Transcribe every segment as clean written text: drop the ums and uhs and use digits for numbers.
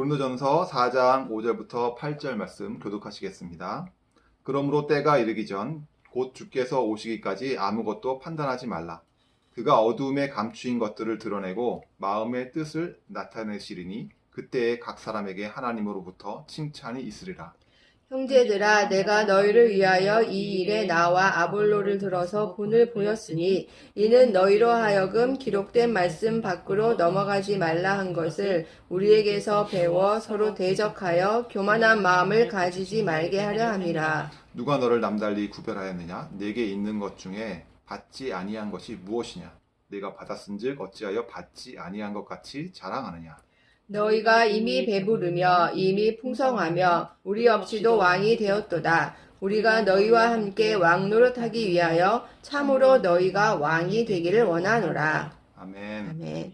고린도전서 4장 5절부터 8절 말씀 교독하시겠습니다. 그러므로 때가 이르기 전 곧 주께서 오시기까지 아무것도 판단하지 말라. 그가 어두움에 감추인 것들을 드러내고 마음의 뜻을 나타내시리니 그때에 각 사람에게 하나님으로부터 칭찬이 있으리라. 형제들아, 내가 너희를 위하여 이 일에 나와 아볼로를 들어서 본을 보였으니 이는 너희로 하여금 기록된 말씀 밖으로 넘어가지 말라 한 것을 우리에게서 배워 서로 대적하여 교만한 마음을 가지지 말게 하려 함이라. 누가 너를 남달리 구별하였느냐? 내게 있는 것 중에 받지 아니한 것이 무엇이냐? 내가 받았은즉 어찌하여 받지 아니한 것 같이 자랑하느냐? 너희가 이미 배부르며 이미 풍성하며 우리 없이도 왕이 되었도다. 우리가 너희와 함께 왕 노릇하기 위하여 참으로 너희가 왕이 되기를 원하노라. 아멘. 아멘.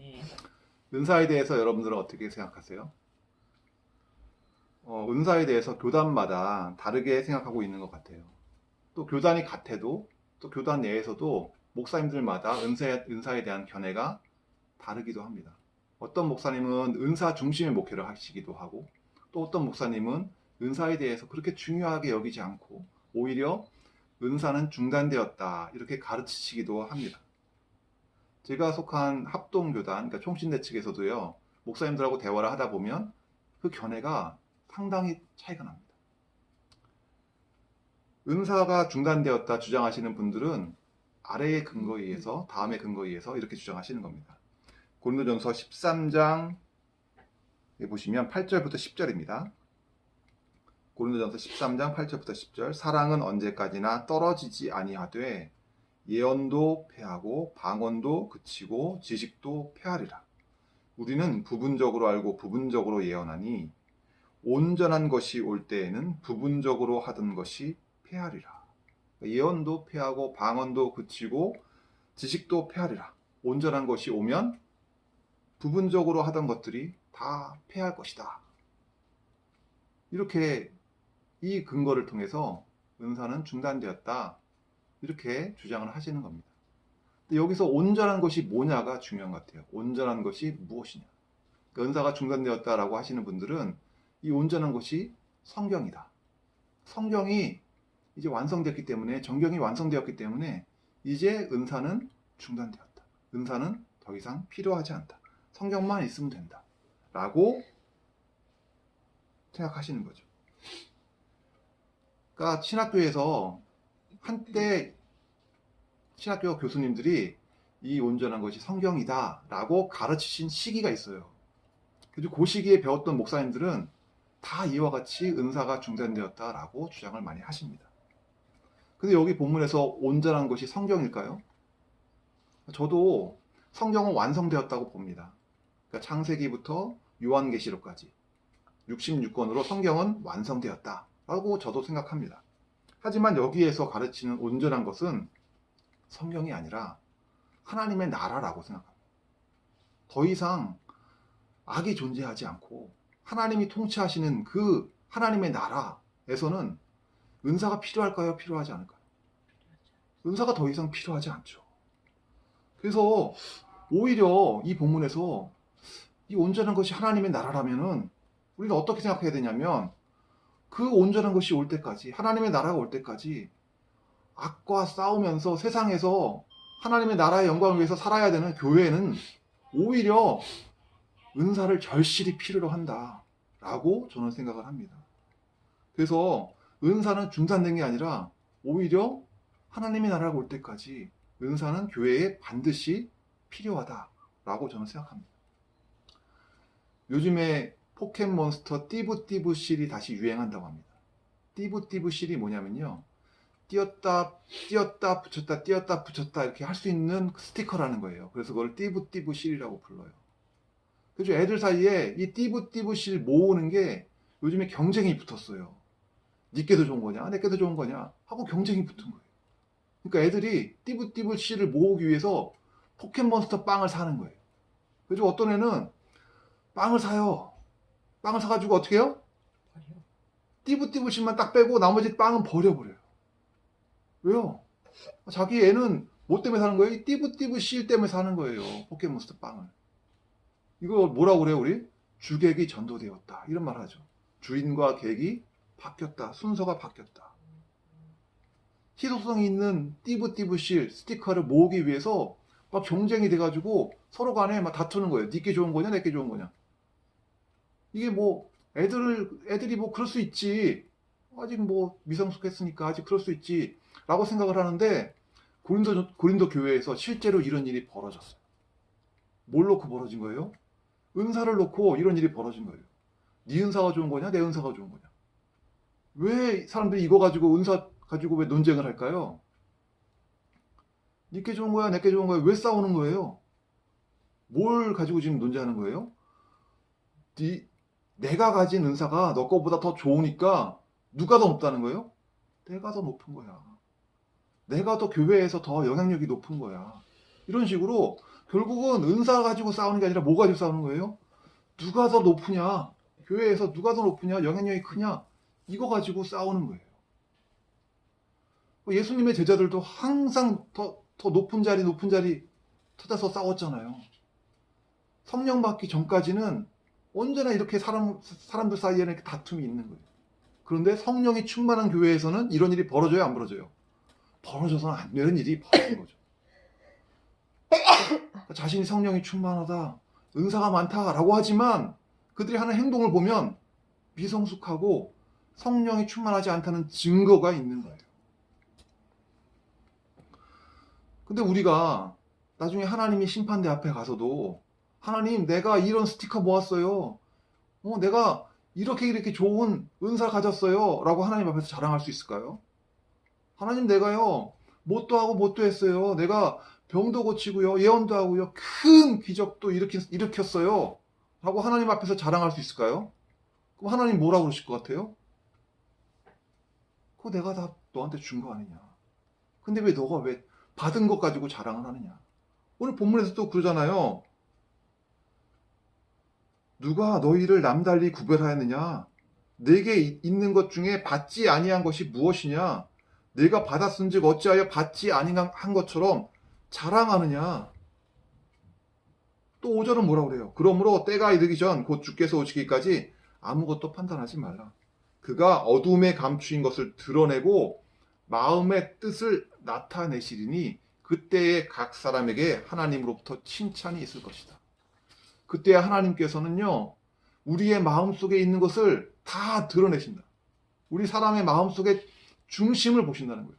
은사에 대해서 여러분들은 어떻게 생각하세요? 은사에 대해서 교단마다 다르게 생각하고 있는 것 같아요. 또 교단이 같아도 또 교단 내에서도 목사님들마다 은사에 대한 견해가 다르기도 합니다. 어떤 목사님은 은사 중심의 목회를 하시기도 하고 또 어떤 목사님은 은사에 대해서 그렇게 중요하게 여기지 않고 오히려 은사는 중단되었다 이렇게 가르치시기도 합니다. 제가 속한 합동교단, 그러니까 총신대 측에서도요, 목사님들하고 대화를 하다 보면 그 견해가 상당히 차이가 납니다. 은사가 중단되었다 주장하시는 분들은 아래의 근거에 의해서, 다음의 근거에 의해서 이렇게 주장하시는 겁니다. 고린도전서 13장에 보시면 8절부터 10절입니다. 고린도전서 13장 8절부터 10절. 사랑은 언제까지나 떨어지지 아니하되 예언도 패하고 방언도 그치고 지식도 패하리라. 우리는 부분적으로 알고 부분적으로 예언하니 온전한 것이 올 때에는 부분적으로 하던 것이 패하리라. 예언도 패하고 방언도 그치고 지식도 패하리라. 온전한 것이 오면 부분적으로 하던 것들이 다 패할 것이다. 이렇게 이 근거를 통해서 은사는 중단되었다. 이렇게 주장을 하시는 겁니다. 근데 여기서 온전한 것이 뭐냐가 중요한 것 같아요. 온전한 것이 무엇이냐. 그러니까 은사가 중단되었다라고 하시는 분들은 이 온전한 것이 성경이다. 성경이 이제 완성됐기 때문에, 정경이 완성되었기 때문에 이제 은사는 중단되었다. 은사는 더 이상 필요하지 않다. 성경만 있으면 된다. 라고 생각하시는 거죠. 그러니까 신학교에서 한때 신학교 교수님들이 이 온전한 것이 성경이다 라고 가르치신 시기가 있어요. 그리고 그 시기에 배웠던 목사님들은 다 이와 같이 은사가 중단되었다 라고 주장을 많이 하십니다. 근데 여기 본문에서 온전한 것이 성경일까요? 저도 성경은 완성되었다고 봅니다. 그러니까 창세기부터 요한계시록까지 66권으로 성경은 완성되었다 라고 저도 생각합니다. 하지만 여기에서 가르치는 온전한 것은 성경이 아니라 하나님의 나라라고 생각합니다. 더 이상 악이 존재하지 않고 하나님이 통치하시는 그 하나님의 나라에서는 은사가 필요할까요? 필요하지 않을까요? 은사가 더 이상 필요하지 않죠. 그래서 오히려 이 본문에서 이 온전한 것이 하나님의 나라라면은 우리는 어떻게 생각해야 되냐면 그 온전한 것이 올 때까지, 하나님의 나라가 올 때까지 악과 싸우면서 세상에서 하나님의 나라의 영광을 위해서 살아야 되는 교회는 오히려 은사를 절실히 필요로 한다라고 저는 생각을 합니다. 그래서 은사는 중단된 게 아니라 오히려 하나님의 나라가 올 때까지 은사는 교회에 반드시 필요하다라고 저는 생각합니다. 요즘에 포켓몬스터 띠부띠부실이 다시 유행한다고 합니다. 띠부띠부실이 뭐냐면요, 띄었다 붙였다 띄었다 붙였다 이렇게 할 수 있는 스티커라는 거예요. 그래서 그걸 띠부띠부실이라고 불러요. 그래서 애들 사이에 이 띠부띠부실 모으는 게 요즘에 경쟁이 붙었어요. 니께도 좋은 거냐 내께도 좋은 거냐 하고 경쟁이 붙은 거예요. 그러니까 애들이 띠부띠부실을 모으기 위해서 포켓몬스터 빵을 사는 거예요. 그래서 어떤 애는 빵을 사요. 빵을 사가지고 어떻게 해요? 띠부띠부실만 딱 빼고 나머지 빵은 버려버려요. 왜요? 자기 애는 뭐 때문에 사는 거예요? 띠부띠부실 때문에 사는 거예요. 포켓몬스터 빵을. 이거 뭐라고 그래요, 우리? 주객이 전도되었다. 이런 말 하죠. 주인과 객이 바뀌었다. 순서가 바뀌었다. 희소성이 있는 띠부띠부실 스티커를 모으기 위해서 막 경쟁이 돼가지고 서로 간에 막 다투는 거예요. 니께 좋은 거냐, 내게 좋은 거냐. 이게 뭐 애들이 뭐 그럴 수 있지. 아직 뭐 미성숙했으니까 아직 그럴 수 있지. 라고 생각을 하는데 고린도 교회에서 실제로 이런 일이 벌어졌어요. 뭘 놓고 벌어진 거예요? 은사를 놓고 이런 일이 벌어진 거예요. 네 은사가 좋은 거냐, 내 은사가 좋은 거냐. 왜 사람들이 이거 가지고 은사 가지고 왜 논쟁을 할까요? 니께 좋은 거야, 내게 좋은 거야. 왜 싸우는 거예요? 뭘 가지고 지금 논쟁하는 거예요? 내가 가진 은사가 너 거보다 더 좋으니까 누가 더 높다는 거예요? 내가 더 높은 거야. 내가 더 교회에서 더 영향력이 높은 거야. 이런 식으로 결국은 은사 가지고 싸우는 게 아니라 뭐 가지고 싸우는 거예요? 누가 더 높으냐? 교회에서 누가 더 높으냐? 영향력이 크냐? 이거 가지고 싸우는 거예요. 예수님의 제자들도 항상 더 높은 자리 찾아서 싸웠잖아요. 성령 받기 전까지는 언제나 이렇게 사람들 사이에는 이렇게 다툼이 있는 거예요. 그런데 성령이 충만한 교회에서는 이런 일이 벌어져요, 안 벌어져요? 벌어져서는 안 되는 일이 벌어진 거죠. 자신이 성령이 충만하다, 은사가 많다라고 하지만 그들이 하는 행동을 보면 미성숙하고 성령이 충만하지 않다는 증거가 있는 거예요. 근데 우리가 나중에 하나님이 심판대 앞에 가서도 하나님, 내가 이런 스티커 모았어요. 내가 이렇게 좋은 은사 가졌어요. 라고 하나님 앞에서 자랑할 수 있을까요? 하나님, 내가요, 뭣도 하고 뭣도 했어요. 내가 병도 고치고요, 예언도 하고요, 큰 기적도 일으켰어요. 라고 하나님 앞에서 자랑할 수 있을까요? 그럼 하나님 뭐라고 그러실 것 같아요? 그거 내가 다 너한테 준 거 아니냐. 근데 왜 너가 왜 받은 것 가지고 자랑을 하느냐. 오늘 본문에서 또 그러잖아요. 누가 너희를 남달리 구별하였느냐? 내게 있는 것 중에 받지 아니한 것이 무엇이냐? 내가 받았은즉 어찌하여 받지 아니한 것처럼 자랑하느냐? 또 5절은 뭐라고 그래요? 그러므로 때가 이르기 전 곧 주께서 오시기까지 아무것도 판단하지 말라. 그가 어둠에 감추인 것을 드러내고 마음의 뜻을 나타내시리니 그때에 각 사람에게 하나님으로부터 칭찬이 있을 것이다. 그때 하나님께서는요, 우리의 마음속에 있는 것을 다 드러내신다. 우리 사람의 마음속에 중심을 보신다는 거예요.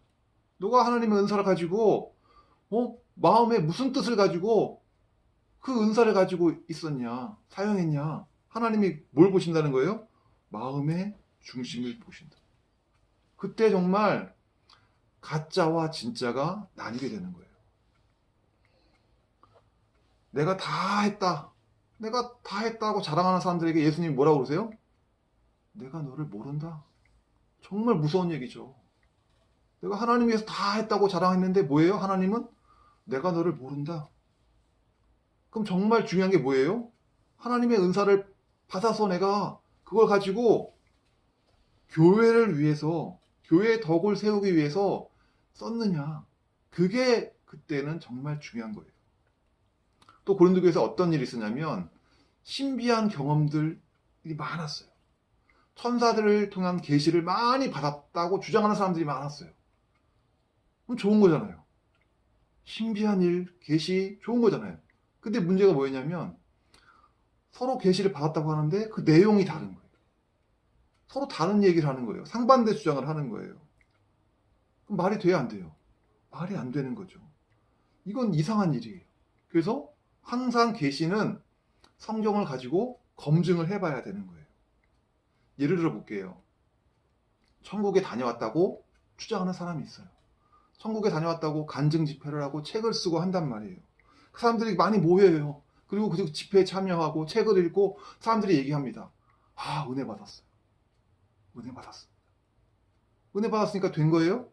너가 하나님의 은사를 가지고 마음에 무슨 뜻을 가지고 그 은사를 가지고 있었냐, 사용했냐. 하나님이 뭘 보신다는 거예요? 마음의 중심을 보신다. 그때 정말 가짜와 진짜가 나뉘게 되는 거예요. 내가 다 했다고 자랑하는 사람들에게 예수님이 뭐라고 그러세요? 내가 너를 모른다. 정말 무서운 얘기죠. 내가 하나님 위해서 다 했다고 자랑했는데 뭐예요? 하나님은 내가 너를 모른다. 그럼 정말 중요한 게 뭐예요? 하나님의 은사를 받아서 내가 그걸 가지고 교회를 위해서, 교회의 덕을 세우기 위해서 썼느냐. 그게 그때는 정말 중요한 거예요. 또 고린도교에서 어떤 일이 있었냐면 신비한 경험들이 많았어요. 천사들을 통한 계시를 많이 받았다고 주장하는 사람들이 많았어요. 그럼 좋은 거잖아요. 신비한 일, 계시 좋은 거잖아요. 근데 문제가 뭐였냐면 서로 계시를 받았다고 하는데 그 내용이 다른 거예요. 서로 다른 얘기를 하는 거예요. 상반대 주장을 하는 거예요. 그럼 말이 돼야 안 돼요? 말이 안 되는 거죠. 이건 이상한 일이에요. 그래서 항상 계시는 성경을 가지고 검증을 해봐야 되는 거예요. 예를 들어 볼게요. 천국에 다녀왔다고 주장하는 사람이 있어요. 천국에 다녀왔다고 간증 집회를 하고 책을 쓰고 한단 말이에요. 그 사람들이 많이 모여요. 그리고 그 집회에 참여하고 책을 읽고 사람들이 얘기합니다. 아, 은혜 받았어요. 은혜 받았습니다. 은혜 받았으니까 된 거예요?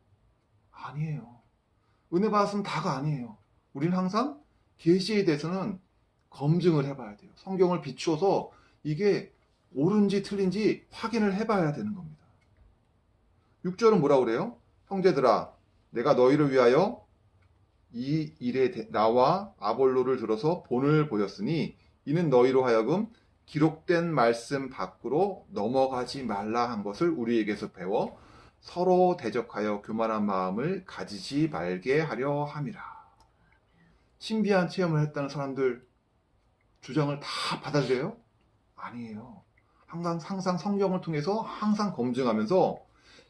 아니에요. 은혜 받았으면 다가 아니에요. 우리는 항상 계시에 대해서는 검증을 해봐야 돼요. 성경을 비추어서 이게 옳은지 틀린지 확인을 해봐야 되는 겁니다. 6절은 뭐라고 그래요? 형제들아, 내가 너희를 위하여 이 일에 나와 아볼로를 들어서 본을 보였으니 이는 너희로 하여금 기록된 말씀 밖으로 넘어가지 말라 한 것을 우리에게서 배워 서로 대적하여 교만한 마음을 가지지 말게 하려 함이라. 신비한 체험을 했다는 사람들 주장을 다 받아들여요? 아니에요. 항상 성경을 통해서 항상 검증하면서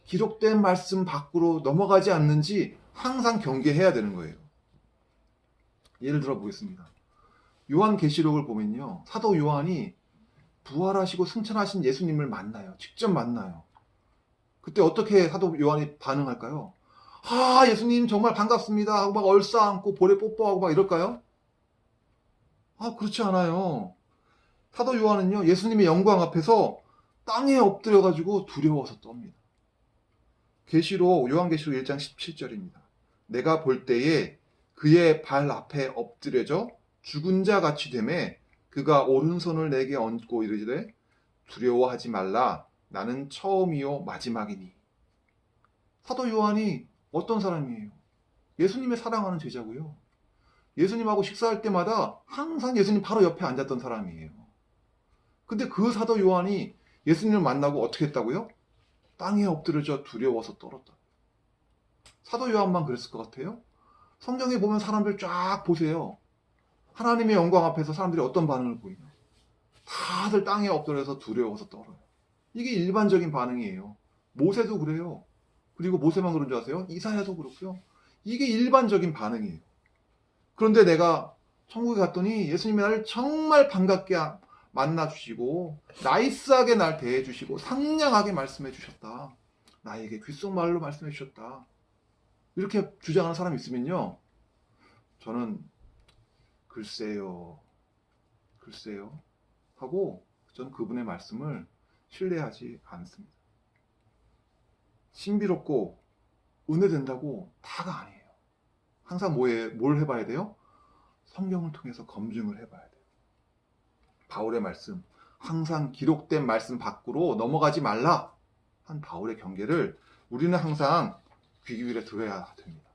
기록된 말씀 밖으로 넘어가지 않는지 항상 경계해야 되는 거예요. 예를 들어 보겠습니다. 요한계시록을 보면요. 사도 요한이 부활하시고 승천하신 예수님을 만나요. 직접 만나요. 그때 어떻게 사도 요한이 반응할까요? 아, 예수님 정말 반갑습니다 하고 막 얼싸안고 볼에 뽀뽀하고 막 이럴까요? 아, 그렇지 않아요. 사도 요한은요, 예수님의 영광 앞에서 땅에 엎드려가지고 두려워서 떱니다. 요한계시록 1장 17절입니다. 내가 볼 때에 그의 발 앞에 엎드려져 죽은 자 같이 되매 그가 오른손을 내게 얹고 이르시되 두려워하지 말라 나는 처음이요 마지막이니. 사도 요한이 어떤 사람이에요? 예수님의 사랑하는 제자고요. 예수님하고 식사할 때마다 항상 예수님 바로 옆에 앉았던 사람이에요. 근데 그 사도 요한이 예수님을 만나고 어떻게 했다고요? 땅에 엎드려져 두려워서 떨었다. 사도 요한만 그랬을 것 같아요? 성경에 보면 사람들 쫙 보세요. 하나님의 영광 앞에서 사람들이 어떤 반응을 보이냐? 다들 땅에 엎드려서 두려워서 떨어요. 이게 일반적인 반응이에요. 모세도 그래요. 그리고 모세만 그런 줄 아세요? 이사야도 그렇고요. 이게 일반적인 반응이에요. 그런데 내가 천국에 갔더니 예수님이 나를 정말 반갑게 만나주시고 나이스하게 날 대해주시고 상냥하게 말씀해 주셨다. 나에게 귓속말로 말씀해 주셨다. 이렇게 주장하는 사람이 있으면요. 저는 글쎄요 하고 저는 그분의 말씀을 신뢰하지 않습니다. 신비롭고 은혜된다고 다가 아니에요. 항상 뭘 해봐야 돼요? 성경을 통해서 검증을 해봐야 돼요. 바울의 말씀, 항상 기록된 말씀 밖으로 넘어가지 말라 한 바울의 경계를 우리는 항상 귀 기울여 들어야 됩니다.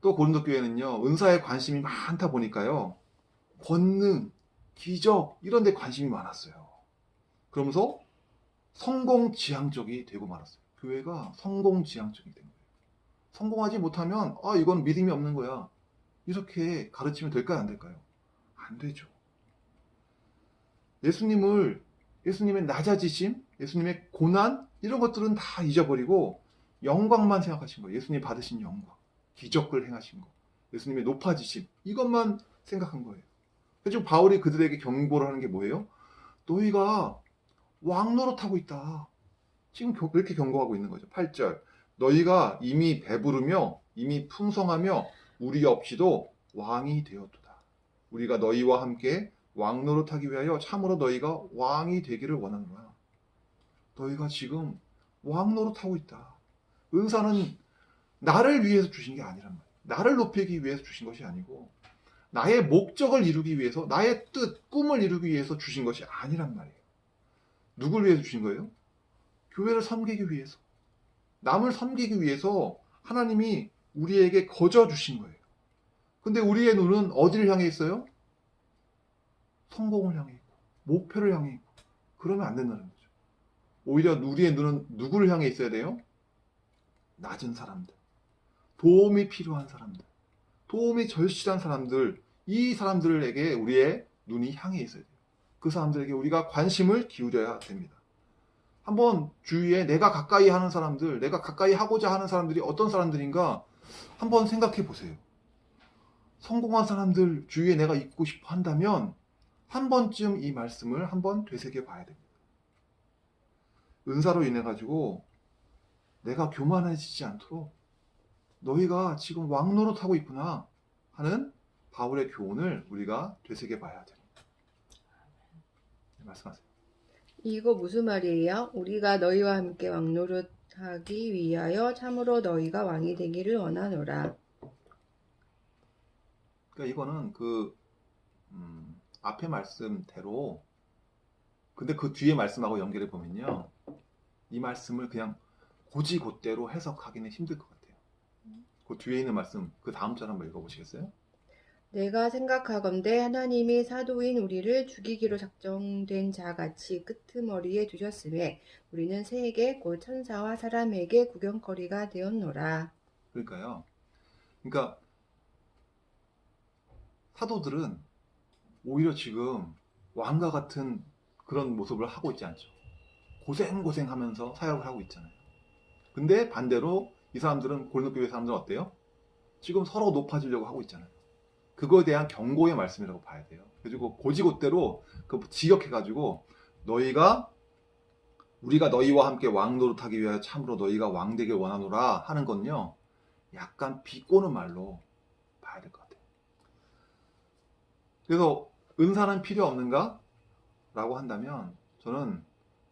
또 고린도 교회는요, 은사에 관심이 많다 보니까요, 권능, 기적 이런 데 관심이 많았어요. 그러면서 성공지향적이 되고 말았어요. 교회가 성공지향적이 된 거예요. 성공하지 못하면 이건 믿음이 없는 거야. 이렇게 가르치면 될까요? 안 될까요? 안 되죠. 예수님의 낮아지심, 예수님의 고난 이런 것들은 다 잊어버리고 영광만 생각하신 거예요. 예수님 받으신 영광, 기적을 행하신 거, 예수님의 높아지심 이것만 생각한 거예요. 그래서 바울이 그들에게 경고를 하는 게 뭐예요? 너희가 왕노릇하고 있다. 지금 그렇게 경고하고 있는 거죠. 8절 너희가 이미 배부르며 이미 풍성하며 우리 없이도 왕이 되었도다. 우리가 너희와 함께 왕노릇하기 위하여 참으로 너희가 왕이 되기를 원하노라. 너희가 지금 왕노릇하고 있다. 은사는 나를 위해서 주신 게 아니란 말이에요. 나를 높이기 위해서 주신 것이 아니고 나의 목적을 이루기 위해서 나의 뜻, 꿈을 이루기 위해서 주신 것이 아니란 말이에요. 누굴 위해서 주신 거예요? 교회를 섬기기 위해서. 남을 섬기기 위해서 하나님이 우리에게 거저 주신 거예요. 근데 우리의 눈은 어디를 향해 있어요? 성공을 향해 있고 목표를 향해 있고 그러면 안 된다는 거죠. 오히려 우리의 눈은 누구를 향해 있어야 돼요? 낮은 사람들, 도움이 필요한 사람들, 도움이 절실한 사람들, 이 사람들에게 우리의 눈이 향해 있어야 돼요. 그 사람들에게 우리가 관심을 기울여야 됩니다. 한번 주위에 내가 가까이 하는 사람들, 내가 가까이 하고자 하는 사람들이 어떤 사람들인가 한번 생각해 보세요. 성공한 사람들 주위에 내가 있고 싶어 한다면 한 번쯤 이 말씀을 한번 되새겨 봐야 됩니다. 은사로 인해 가지고 내가 교만해지지 않도록 너희가 지금 왕노릇하고 있구나 하는 바울의 교훈을 우리가 되새겨 봐야 됩니다. 네, 말씀하세요. 이거 무슨 말이에요? 우리가 너희와 함께 왕노릇하기 위하여 참으로 너희가 왕이 되기를 원하노라. 그러니까 이거는 앞에 말씀대로 근데 그 뒤에 말씀하고 연결해 보면요. 이 말씀을 그냥 고지곧대로 해석하기는 힘들 것 같아요. 그 뒤에 있는 말씀, 그 다음 절 한번 읽어보시겠어요? 내가 생각하건대 하나님이 사도인 우리를 죽이기로 작정된 자같이 끄트머리에 두셨음에 우리는 새에게 곧 천사와 사람에게 구경거리가 되었노라. 그러니까요. 그러니까 사도들은 오히려 지금 왕과 같은 그런 모습을 하고 있지 않죠. 고생하면서 사역을 하고 있잖아요. 근데 반대로 이 사람들은 고린도 교회 사람들은 어때요? 지금 서로 높아지려고 하고 있잖아요. 그거에 대한 경고의 말씀이라고 봐야 돼요. 그리고 고지곳대로 그 지적해가지고 우리가 너희와 함께 왕 노릇하기 위하여 참으로 너희가 왕 되길 원하노라 하는 건요. 약간 비꼬는 말로 봐야 될 것 같아요. 그래서 은사는 필요 없는가? 라고 한다면 저는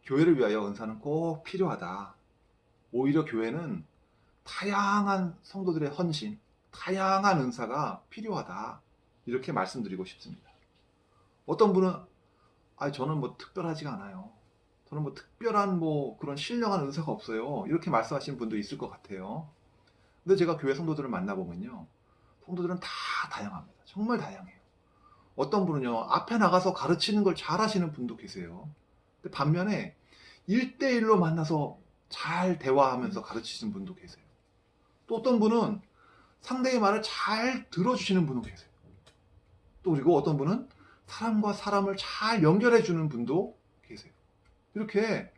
교회를 위하여 은사는 꼭 필요하다. 오히려 교회는 다양한 성도들의 헌신, 다양한 은사가 필요하다. 이렇게 말씀드리고 싶습니다. 어떤 분은 저는 뭐 특별하지가 않아요. 저는 뭐 특별한 그런 신령한 은사가 없어요. 이렇게 말씀하시는 분도 있을 것 같아요. 근데 제가 교회 성도들을 만나보면요. 성도들은 다 다양합니다. 정말 다양해요. 어떤 분은요. 앞에 나가서 가르치는 걸 잘하시는 분도 계세요. 근데 반면에 1대1로 만나서 잘 대화하면서 가르치시는 분도 계세요. 또 어떤 분은 상대의 말을 잘 들어주시는 분도 계세요. 또 그리고 어떤 분은 사람과 사람을 잘 연결해 주는 분도 계세요. 이렇게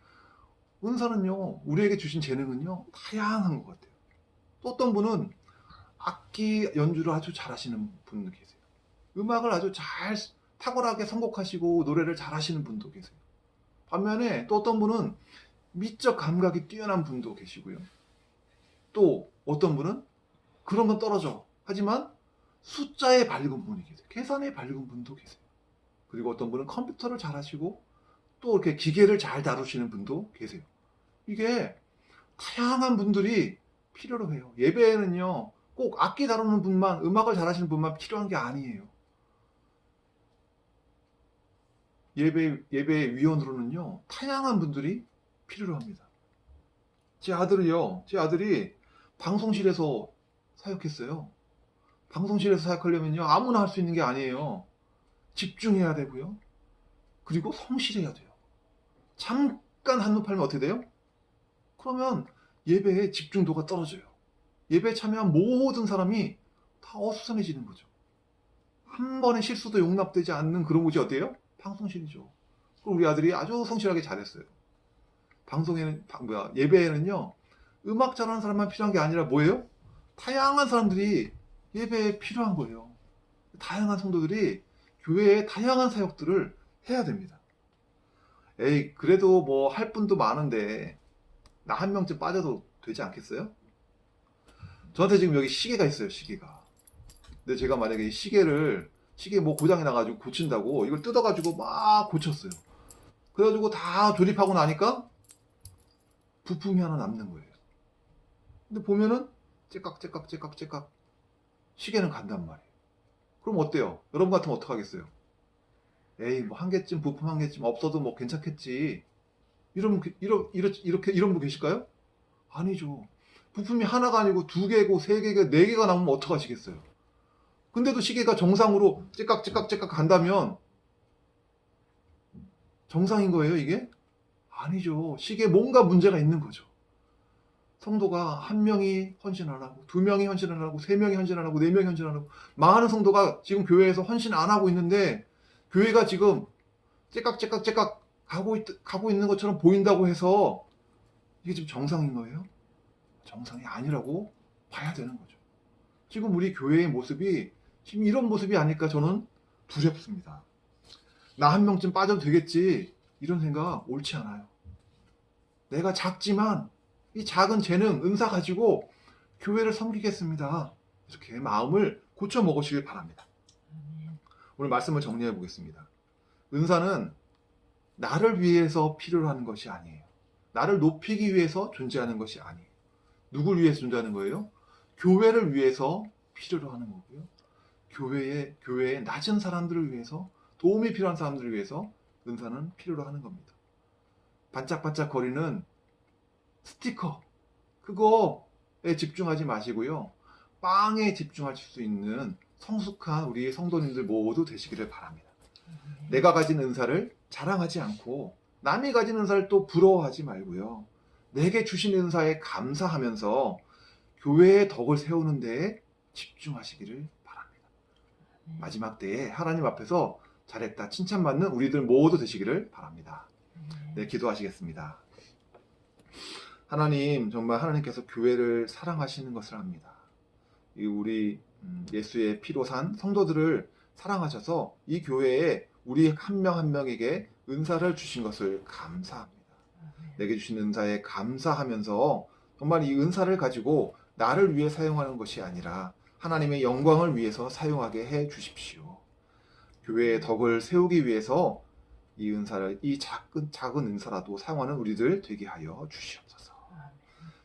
은사는요, 우리에게 주신 재능은요, 다양한 것 같아요. 또 어떤 분은 악기 연주를 아주 잘하시는 분도 계세요. 음악을 아주 잘 탁월하게 선곡하시고 노래를 잘하시는 분도 계세요. 반면에 또 어떤 분은 미적 감각이 뛰어난 분도 계시고요. 또 어떤 분은 그런 건 떨어져. 하지만 숫자에 밝은 분이 계세요. 계산에 밝은 분도 계세요. 그리고 어떤 분은 컴퓨터를 잘 하시고 또 이렇게 기계를 잘 다루시는 분도 계세요. 이게 다양한 분들이 필요로 해요. 예배에는요, 꼭 악기 다루는 분만, 음악을 잘하시는 분만 필요한 게 아니에요. 예배 위원으로는요, 다양한 분들이 필요로 합니다. 제 아들이 방송실에서 사역했어요. 방송실에서 사역하려면요, 아무나 할 수 있는 게 아니에요. 집중해야 되고요. 그리고 성실해야 돼요. 잠깐 한눈 팔면 어떻게 돼요? 그러면 예배의 집중도가 떨어져요. 예배에 참여한 모든 사람이 다 어수선해지는 거죠. 한 번의 실수도 용납되지 않는 그런 곳이 어때요? 방송실이죠. 그리고 우리 아들이 아주 성실하게 잘했어요. 예배에는요, 음악 잘하는 사람만 필요한 게 아니라 뭐예요? 다양한 사람들이 예배에 필요한 거예요. 다양한 성도들이 교회의 다양한 사역들을 해야 됩니다. 그래도 뭐 할 분도 많은데 나 한 명쯤 빠져도 되지 않겠어요? 저한테 지금 여기 시계가 있어요, 시계가. 근데 제가 만약에 이 시계 뭐 고장이 나가지고 고친다고 이걸 뜯어가지고 막 고쳤어요. 그래가지고 다 조립하고 나니까 부품이 하나 남는 거예요. 근데 보면은 째깍 시계는 간단 말이에요. 그럼 어때요? 여러분 같으면 어떡하겠어요? 뭐 한 개쯤 부품 한 개쯤 없어도 뭐 괜찮겠지. 이런 분 계실까요? 아니죠. 부품이 하나가 아니고 두 개고 세 개가 네 개가 남으면 어떡하시겠어요? 근데도 시계가 정상으로 째깍 간다면 정상인 거예요, 이게? 아니죠. 시계에 뭔가 문제가 있는 거죠. 성도가 한 명이 헌신 안 하고, 두 명이 헌신 안 하고, 세 명이 헌신 안 하고, 네 명이 헌신 안 하고, 많은 성도가 지금 교회에서 헌신 안 하고 있는데, 교회가 지금 째깍 가고 있는 것처럼 보인다고 해서, 이게 지금 정상인 거예요? 정상이 아니라고 봐야 되는 거죠. 지금 우리 교회의 모습이 지금 이런 모습이 아닐까 저는 두렵습니다. 나 한 명쯤 빠져도 되겠지, 이런 생각 옳지 않아요. 내가 작지만 이 작은 재능, 은사 가지고 교회를 섬기겠습니다. 이렇게 마음을 고쳐 먹으시길 바랍니다. 오늘 말씀을 정리해 보겠습니다. 은사는 나를 위해서 필요로 하는 것이 아니에요. 나를 높이기 위해서 존재하는 것이 아니에요. 누굴 위해서 존재하는 거예요? 교회를 위해서 필요로 하는 거고요. 교회의 낮은 사람들을 위해서, 도움이 필요한 사람들을 위해서 은사는 필요로 하는 겁니다. 반짝반짝거리는 스티커, 그거에 집중하지 마시고요. 빵에 집중하실 수 있는 성숙한 우리 성도님들 모두 되시기를 바랍니다. 내가 가진 은사를 자랑하지 않고 남이 가진 은사를 또 부러워하지 말고요. 내게 주신 은사에 감사하면서 교회의 덕을 세우는 데에 집중하시기를 바랍니다. 마지막 때에 하나님 앞에서 잘했다 칭찬받는 우리들 모두 되시기를 바랍니다. 네, 기도하시겠습니다. 하나님, 정말 하나님께서 교회를 사랑하시는 것을 압니다. 이 우리 예수의 피로 산 성도들을 사랑하셔서 이 교회에 우리 한 명 한 명에게 은사를 주신 것을 감사합니다. 내게 주신 은사에 감사하면서 정말 이 은사를 가지고 나를 위해 사용하는 것이 아니라 하나님의 영광을 위해서 사용하게 해 주십시오. 교회의 덕을 세우기 위해서 이 은사를, 이 작은 은사라도 사용하는 우리들 되게 하여 주시옵소서.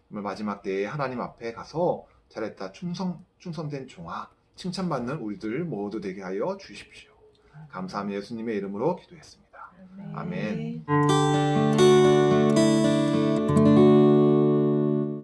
정말 마지막 때에 하나님 앞에 가서 잘했다 충성된 종아 칭찬받는 우리들 모두 되게 하여 주십시오. 감사하며 예수님의 이름으로 기도했습니다. 아멘.